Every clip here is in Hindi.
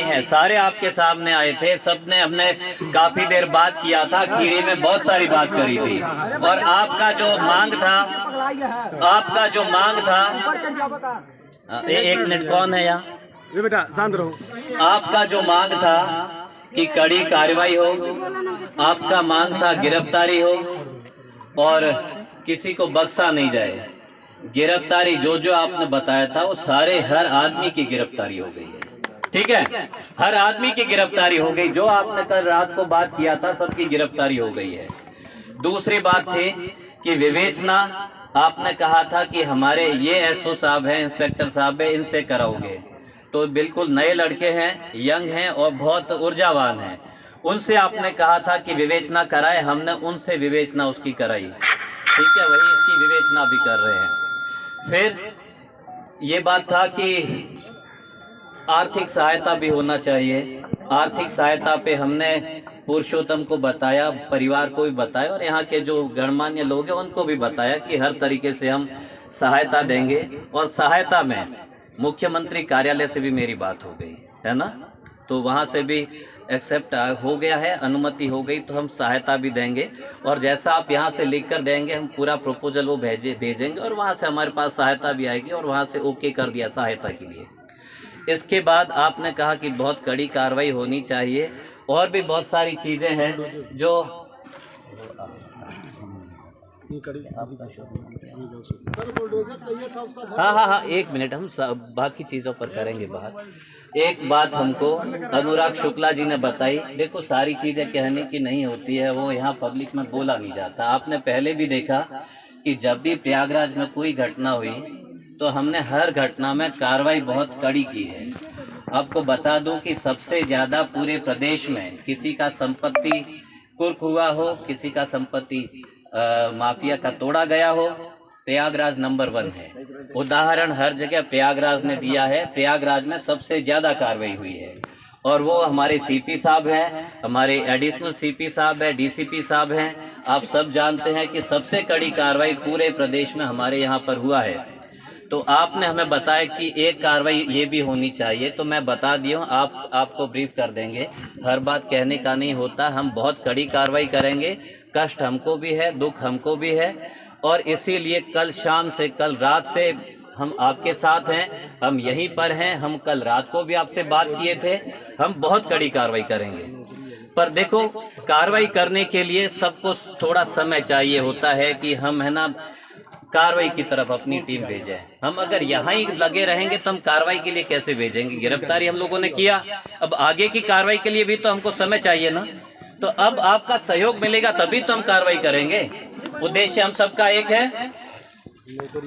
हैं, सारे आपके सामने आए थे, सबने हमने काफी देर बात किया था, खीरी में बहुत सारी बात करी थी। और आपका जो मांग था एक मिनट, कौन है यहाँ? बेटा शांत रहो। आपका जो मांग था कि कड़ी कार्रवाई हो, आपका मांग था गिरफ्तारी हो और किसी को बख्शा नहीं जाए। गिरफ्तारी जो आपने बताया था वो सारे हर आदमी की गिरफ्तारी हो गई है, ठीक है, हर आदमी की गिरफ्तारी हो गई। जो आपने कल रात को बात किया था सबकी गिरफ्तारी हो गई है। दूसरी बात थी कि विवेचना, आपने कहा था कि हमारे ये एसओ साहब हैं, इंस्पेक्टर साहब है, इनसे कराओगे। तो बिल्कुल नए लड़के हैं, यंग हैं और बहुत ऊर्जावान हैं, उनसे आपने कहा था कि विवेचना कराए। हमने उनसे विवेचना उसकी कराई, ठीक है, वही इसकी विवेचना भी कर रहे हैं। फिर ये बात था कि आर्थिक सहायता भी होना चाहिए। आर्थिक सहायता पे हमने पुरुषोत्तम को बताया, परिवार को भी बताया और यहाँ के जो गणमान्य लोग हैं उनको भी बताया कि हर तरीके से हम सहायता देंगे। और सहायता में मुख्यमंत्री कार्यालय से भी मेरी बात हो गई है ना, तो वहाँ से भी एक्सेप्ट हो गया है, अनुमति हो गई, तो हम सहायता भी देंगे। और जैसा आप यहाँ से लिख कर देंगे हम पूरा प्रपोजल वो भेजेंगे और वहाँ से हमारे पास सहायता भी आएगी और वहाँ से ओके कर दिया सहायता के लिए। इसके बाद आपने कहा कि बहुत कड़ी कार्रवाई होनी चाहिए और भी बहुत सारी चीज़ें हैं जो हाँ, एक मिनट, हम बाकी चीज़ों पर करेंगे बात। एक बात हमको अनुराग शुक्ला जी ने बताई, देखो सारी चीज़ें कहने की नहीं होती है, वो यहाँ पब्लिक में बोला नहीं जाता। आपने पहले भी देखा कि जब भी प्रयागराज में कोई घटना हुई तो हमने हर घटना में कार्रवाई बहुत कड़ी की है। आपको बता दूं कि सबसे ज़्यादा पूरे प्रदेश में किसी का संपत्ति कुर्क हुआ हो, किसी का संपत्ति माफिया का तोड़ा गया हो, प्रयागराज नंबर 1 है। उदाहरण हर जगह प्रयागराज ने दिया है, प्रयागराज में सबसे ज़्यादा कार्रवाई हुई है। और वो हमारे सीपी साहब हैं, हमारे एडिशनल सीपी साहब हैं, डीसीपी साहब हैं, आप सब जानते हैं कि सबसे कड़ी कार्रवाई पूरे प्रदेश में हमारे यहाँ पर हुआ है। तो आपने हमें बताया कि एक कार्रवाई ये भी होनी चाहिए, तो मैं बता दिया हूँ, आपको ब्रीफ कर देंगे। हर बात कहने का नहीं होता, हम बहुत कड़ी कार्रवाई करेंगे। कष्ट हमको भी है, दुख हमको भी है और इसीलिए कल शाम से, कल रात से हम आपके साथ हैं, हम यहीं पर हैं। हम कल रात को भी आपसे बात किए थे, हम बहुत कड़ी कार्रवाई करेंगे। पर देखो, कार्रवाई करने के लिए सबको थोड़ा समय चाहिए होता है कि हम है ना कार्रवाई की तरफ अपनी टीम भेजें। हम अगर यहाँ ही लगे रहेंगे तो हम कार्रवाई के लिए कैसे भेजेंगे? गिरफ्तारी हम लोगों ने किया, अब आगे की कार्रवाई के लिए भी तो हमको समय चाहिए ना। तो अब आपका सहयोग मिलेगा तभी तो हम कार्रवाई करेंगे। उद्देश्य हम सबका एक है,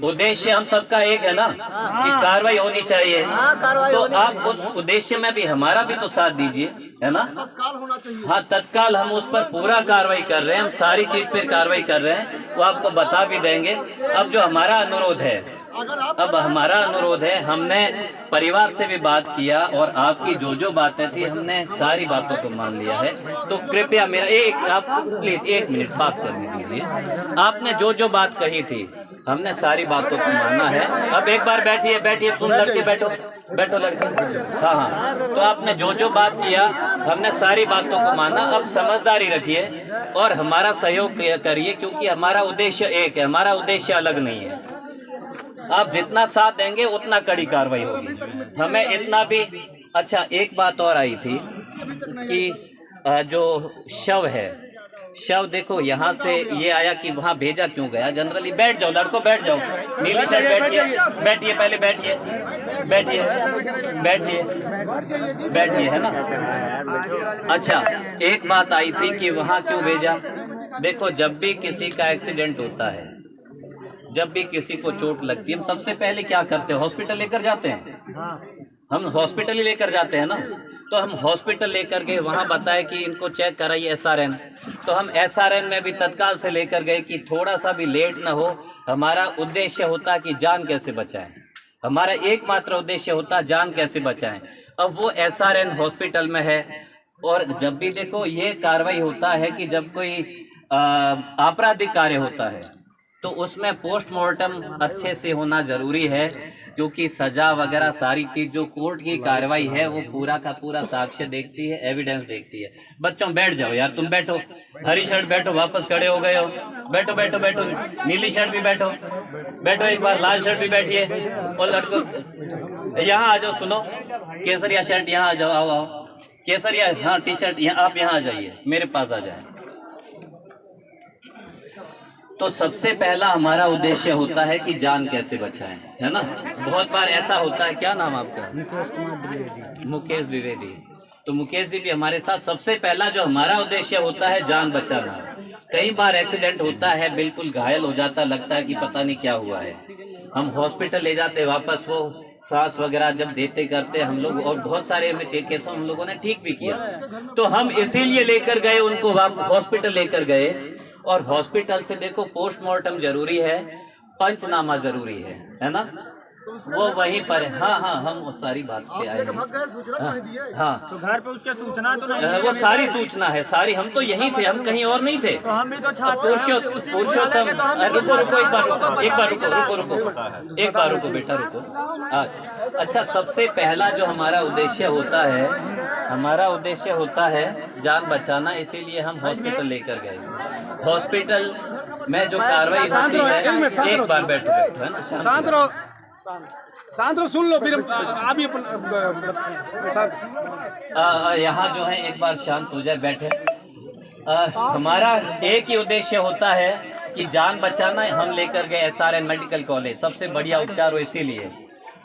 उद्देश्य हम सबका एक है ना कि कार्रवाई होनी चाहिए। तो आप उस उद्देश्य में भी हमारा भी तो साथ दीजिए, है ना। तत्काल होना चाहिए। हाँ, तत्काल हम उस पर पूरा कार्रवाई कर रहे हैं, हम सारी चीज पर कार्रवाई कर रहे हैं, वो आपको बता भी देंगे। अब जो हमारा अनुरोध है, हमने परिवार से भी बात किया और आपकी जो बातें थी हमने सारी बातों को मान लिया है। तो कृपया मेरा आप प्लीज 1 मिनट बात करने दीजिए। आपने जो बात कही थी हमने सारी बातों को माना है। अब एक बार बैठिए, तुम लड़के बैठो लड़के। हाँ, तो आपने जो बात किया हमने सारी बातों को माना। अब समझदारी रखिए और हमारा सहयोग करिए, क्योंकि हमारा उद्देश्य एक है, हमारा उद्देश्य अलग नहीं है। आप जितना साथ देंगे उतना कड़ी कार्रवाई होगी। हमें इतना भी अच्छा, एक बात और आई थी कि जो शव देखो यहाँ से ये आया कि वहाँ भेजा क्यों गया। जनरली बैठ जाओ लड़को, बैठ जाओ, नीली शर्ट बैठिए, पहले बैठिए, है ना। अच्छा, एक बात आई थी कि वहाँ क्यों भेजा। देखो, जब भी किसी का एक्सीडेंट होता है, जब भी किसी को चोट लगती है, हम सबसे पहले क्या करते हैं? हॉस्पिटल लेकर जाते हैं। हम हॉस्पिटल ही लेकर जाते हैं ना। तो हम हॉस्पिटल लेकर गए, वहाँ बताया कि इनको चेक कराइए SRN। तो हम SRN में भी तत्काल से लेकर गए कि थोड़ा सा भी लेट ना हो। हमारा उद्देश्य होता कि जान कैसे बचाएं, हमारा एकमात्र उद्देश्य होता जान कैसे बचाएं। अब वो SRN हॉस्पिटल में है। और जब भी देखो ये कार्रवाई होता है कि जब कोई आपराधिक कार्य होता है तो उसमें पोस्टमार्टम अच्छे से होना जरूरी है, क्योंकि सजा वगैरह सारी चीज जो कोर्ट की कार्रवाई है वो पूरा का पूरा साक्ष्य देखती है, एविडेंस देखती है। बच्चों बैठ जाओ यार, तुम बैठो, हरी शर्ट बैठो, वापस खड़े हो गए हो, बैठो बैठो बैठो, नीली शर्ट भी बैठो, बैठो एक बार, लाल शर्ट भी बैठिए, और लड़को यहाँ आ जाओ, सुनो, केसरिया शर्ट यहाँ आ जाओ, आओ आओ, केसरिया, हाँ टी शर्ट, यहाँ आप यहाँ आ जाइए, मेरे पास आ जाए। तो सबसे पहला हमारा उद्देश्य होता है कि जान कैसे बचाएं, है ना। बहुत बार ऐसा होता है, क्या नाम आपका? मुकेश द्विवेदी। तो मुकेश जी भी हमारे साथ। सबसे पहला जो हमारा उद्देश्य होता है जान बचाना। कई बार एक्सीडेंट होता है, बिल्कुल घायल हो जाता, लगता है कि पता नहीं क्या हुआ है, हम हॉस्पिटल ले जाते, वापस वो सांस वगैरह जब देते करते हम लोग, और बहुत सारे हमें केसों हम लोगों ने ठीक भी किया। तो हम इसीलिए लेकर गए उनको, हॉस्पिटल लेकर गए, और हॉस्पिटल से देखो पोस्टमार्टम जरूरी है, पंचनामा जरूरी है ना, वो वहीं पर है। हाँ हाँ, हम वो सारी बात पे आए हैं। हाँ तो घर पे उसके सूचना तो नहीं? वो सारी सूचना है, सारी, हम तो यहीं थे, हम कहीं और नहीं थे। तो हम भी तो पुरुषोत्तम, रुको रुको, एक बार रुको, एक बार रुको, रुको रुको, एक बार रुको बेटा, रुको। अच्छा, सबसे पहला जो हमारा उद्देश्य होता है, हमारा उद्देश्य होता है जान बचाना, इसीलिए हम हॉस्पिटल लेकर गए। हॉस्पिटल में जो कार्रवाई होती है, एक बार बैठो बैठो, है ना, शांत रहो, शांत रहो, सुन लो, फिर आप ही यहाँ जो है एक बार शांत हो जाए, बैठे। हमारा एक ही उद्देश्य होता है कि जान बचाना। हम लेकर गए SRN मेडिकल कॉलेज, सबसे बढ़िया उपचार हो, इसीलिए,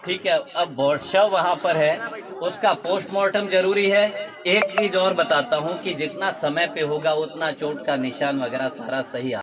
ठीक है। अब शव वहाँ पर है, उसका पोस्टमार्टम जरूरी है। एक चीज और बताता हूँ कि जितना समय पे होगा उतना चोट का निशान वगैरह सारा सही